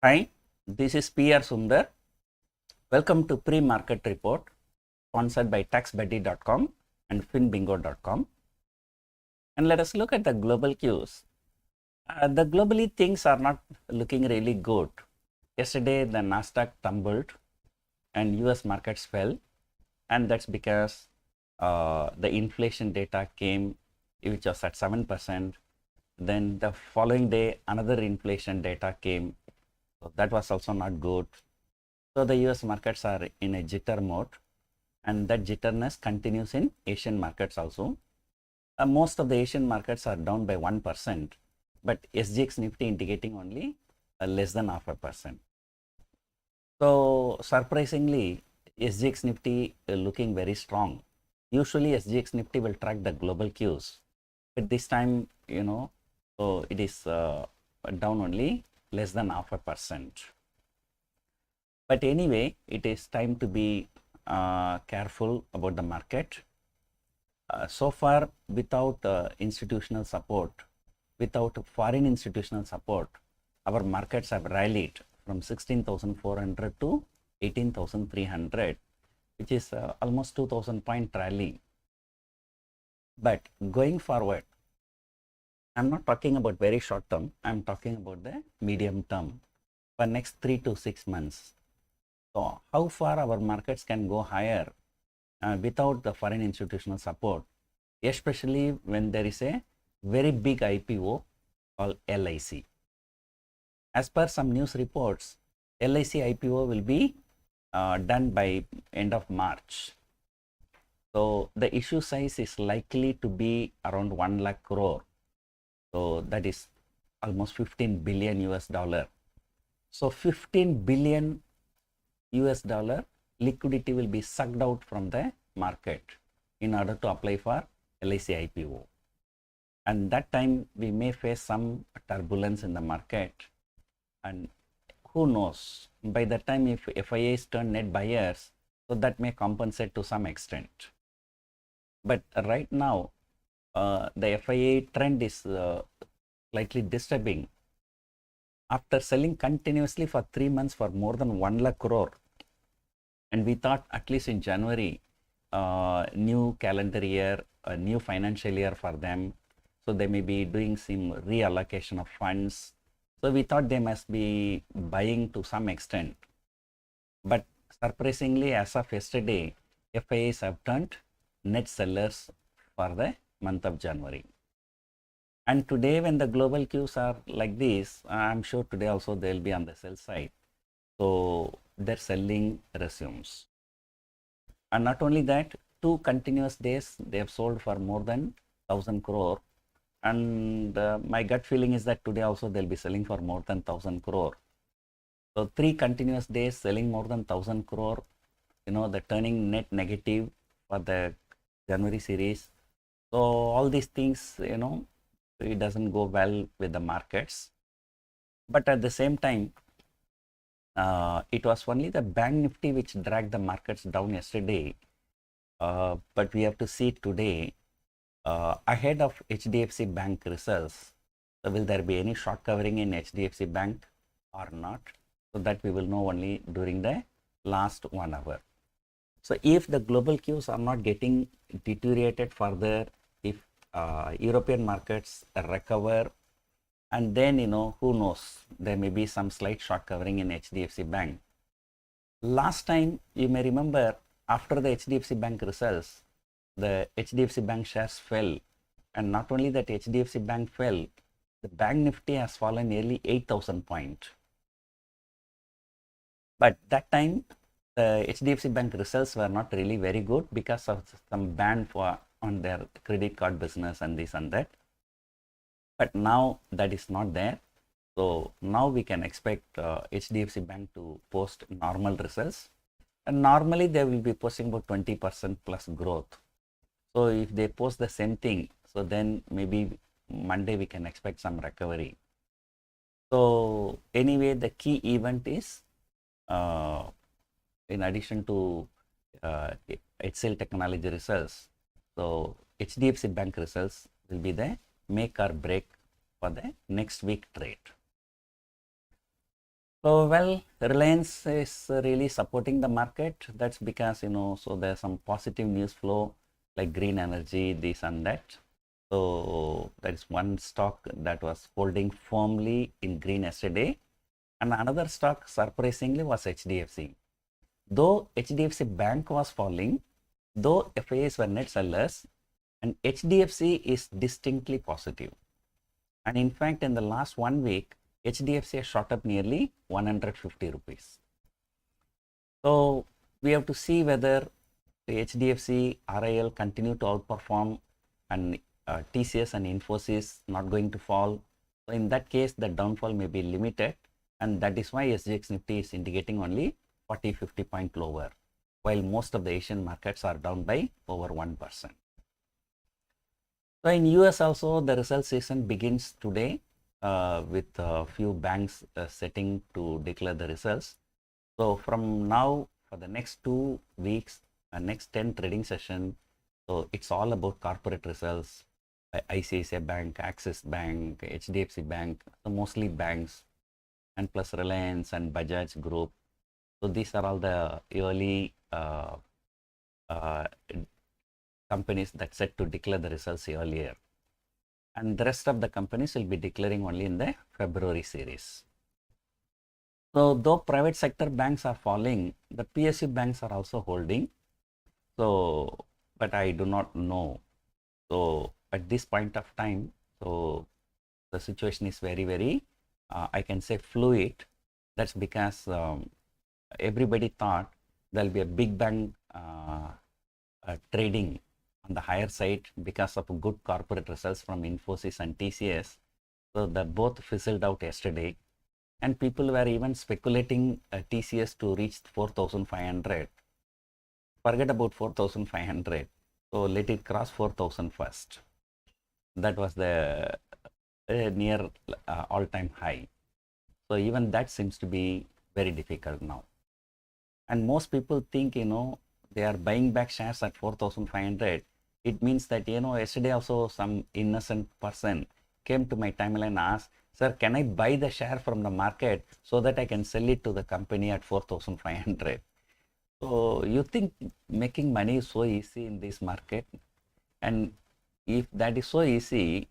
Hi, this is PR Sundar. Welcome to Pre-Market Report sponsored by taxbuddy.com and finbingo.com. And let us look at the global cues. The globally things are not looking really good. Yesterday, the Nasdaq tumbled and US markets fell, and that's because the inflation data came, which was at 7%. Then the following day, another inflation data came. So that was also not good. So the US markets are in a jitter mode, and that jitterness continues in Asian markets also. Most of the Asian markets are down by 1%, but SGX Nifty indicating only less than 0.5%. So surprisingly, SGX Nifty looking very strong. Usually SGX Nifty will track the global cues, but this time, so it is down only less than 0.5%. But anyway, it is time to be careful about the market. So far, without institutional support, without foreign institutional support, our markets have rallied from 16,400 to 18,300, which is almost 2,000 point rally. But going forward, I'm not talking about very short term, I'm talking about the medium term for next 3 to 6 months. So how far our markets can go higher without the foreign institutional support, especially when there is a very big IPO called LIC. As per some news reports, LIC IPO will be done by end of March. So the issue size is likely to be around 1 lakh crore. So that is almost 15 billion US dollar. So 15 billion US dollar liquidity will be sucked out from the market in order to apply for LIC IPO. And that time we may face some turbulence in the market, and who knows, by the time if FIAs turn net buyers, so that may compensate to some extent. But right now, the FIA trend is slightly disturbing. After selling continuously for 3 months for more than 1 lakh crore, and we thought at least in January, new calendar year, a new financial year for them, so they may be doing some reallocation of funds. So we thought they must be buying to some extent. But surprisingly, as of yesterday, FIAs have turned net sellers for the month of January. And today, when the global cues are like this, I'm sure today also they'll be on the sell side. So their selling resumes. And not only that, 2 continuous days they have sold for more than 1,000 crore. And my gut feeling is that today also they'll be selling for more than 1,000 crore. So 3 continuous days selling more than 1,000 crore, the turning net negative for the January series. So all these things, it doesn't go well with the markets. But at the same time, it was only the Bank Nifty which dragged the markets down yesterday. But we have to see today, ahead of HDFC Bank results, will there be any short covering in HDFC Bank or not? So that we will know only during the last 1 hour. So if the global cues are not getting deteriorated further, if European markets recover, and then, who knows, there may be some slight short covering in HDFC Bank. Last time, you may remember, after the HDFC Bank results, the HDFC Bank shares fell. And not only that HDFC Bank fell, the Bank Nifty has fallen nearly 8,000 points. But that time, the HDFC Bank results were not really very good because of some ban on their credit card business and this and that. But now that is not there. So now we can expect HDFC Bank to post normal results. And normally they will be posting about 20% plus growth. So if they post the same thing, so then maybe Monday we can expect some recovery. So anyway, the key event is, in addition to HCL Technology results, so HDFC Bank results will be the make or break for the next week trade. So, well, Reliance is really supporting the market. That's because, so there's some positive news flow like green energy, this and that. So, that's one stock that was holding firmly in green yesterday. And another stock, surprisingly, was HDFC. Though HDFC Bank was falling, though FIAs were net sellers, and HDFC is distinctly positive. And in fact, in the last 1 week, HDFC has shot up nearly 150 rupees. So we have to see whether the HDFC, RIL continue to outperform and TCS and Infosys not going to fall. So in that case, the downfall may be limited, and that is why SGX Nifty is indicating only 40-50 point lower, while most of the Asian markets are down by over 1%. So in US also, the result season begins today with a few banks setting to declare the results. So from now for the next 2 weeks, next 10 trading session, so it's all about corporate results. ICICI Bank, Axis Bank, HDFC Bank, so mostly banks, and plus Reliance and Bajaj Group. So these are all the early companies that set to declare the results earlier. And the rest of the companies will be declaring only in the February series. So though private sector banks are falling, the PSU banks are also holding. So, but I do not know. So at this point of time, so the situation is very, I can say fluid. That's because everybody thought there'll be a big bang trading on the higher side because of good corporate results from Infosys and TCS. So that both fizzled out yesterday, and people were even speculating TCS to reach 4,500. Forget about 4,500. So let it cross 4,000 first. That was the near all-time high. So even that seems to be very difficult now. And most people think, they are buying back shares at 4,500. It means that, yesterday also some innocent person came to my timeline and asked, sir, can I buy the share from the market so that I can sell it to the company at 4,500? So you think making money is so easy in this market? And if that is so easy,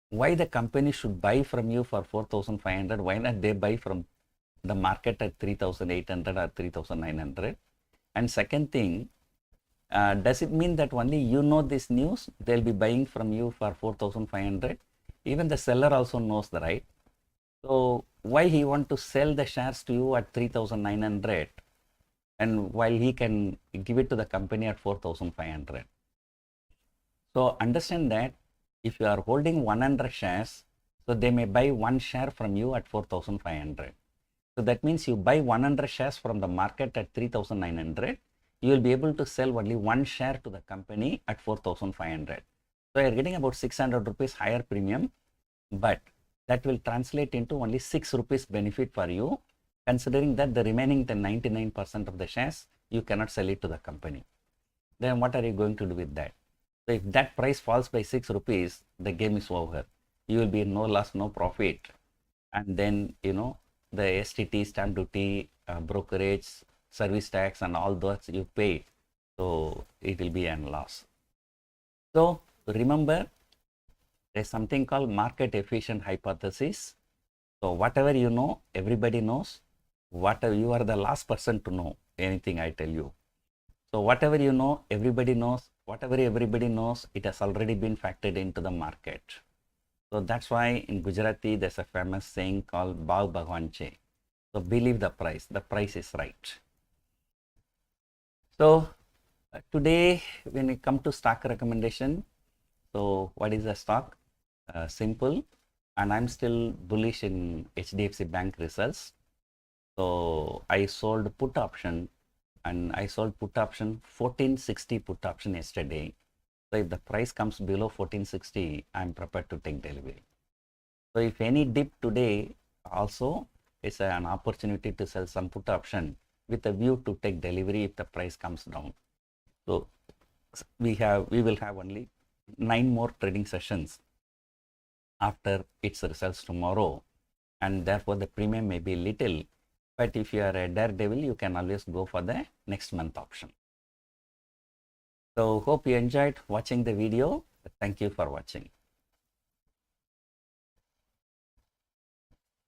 why the company should buy from you for 4,500? Why not they buy from the market at 3,800 or 3,900? And second thing, does it mean that only you know this news? They'll be buying from you for 4,500. Even the seller also knows the right. So why he want to sell the shares to you at 3,900, and while he can give it to the company at 4,500? So understand that if you are holding 100 shares, so they may buy one share from you at 4,500. So that means you buy 100 shares from the market at 3,900. You will be able to sell only one share to the company at 4,500. So you are getting about 600 rupees higher premium, but that will translate into only 6 rupees benefit for you, considering that the remaining 99% of the shares, you cannot sell it to the company. Then what are you going to do with that? So if that price falls by 6 rupees, the game is over. You will be in no loss, no profit. And then, the STT, stamp duty, brokerage, service tax, and all those you pay. So it will be a loss. So remember, there's something called market efficient hypothesis. So whatever you know, everybody knows. Whatever you are the last person to know anything I tell you. So whatever you know, everybody knows. Whatever everybody knows, it has already been factored into the market. So that's why in Gujarati, there's a famous saying called Bhav Bhagwan Che. So believe the price is right. So today, when we come to stock recommendation, so what is the stock? Simple, and I'm still bullish in HDFC Bank results. So I sold put option, and I sold put option 1460 put option yesterday. So if the price comes below 1460, I'm prepared to take delivery. So if any dip today, also it's an opportunity to sell some put option with a view to take delivery if the price comes down. So we will have only 9 more trading sessions after its results tomorrow, and therefore the premium may be little, But if you are a daredevil, you can always go for the next month option. So hope you enjoyed watching the video. Thank you for watching.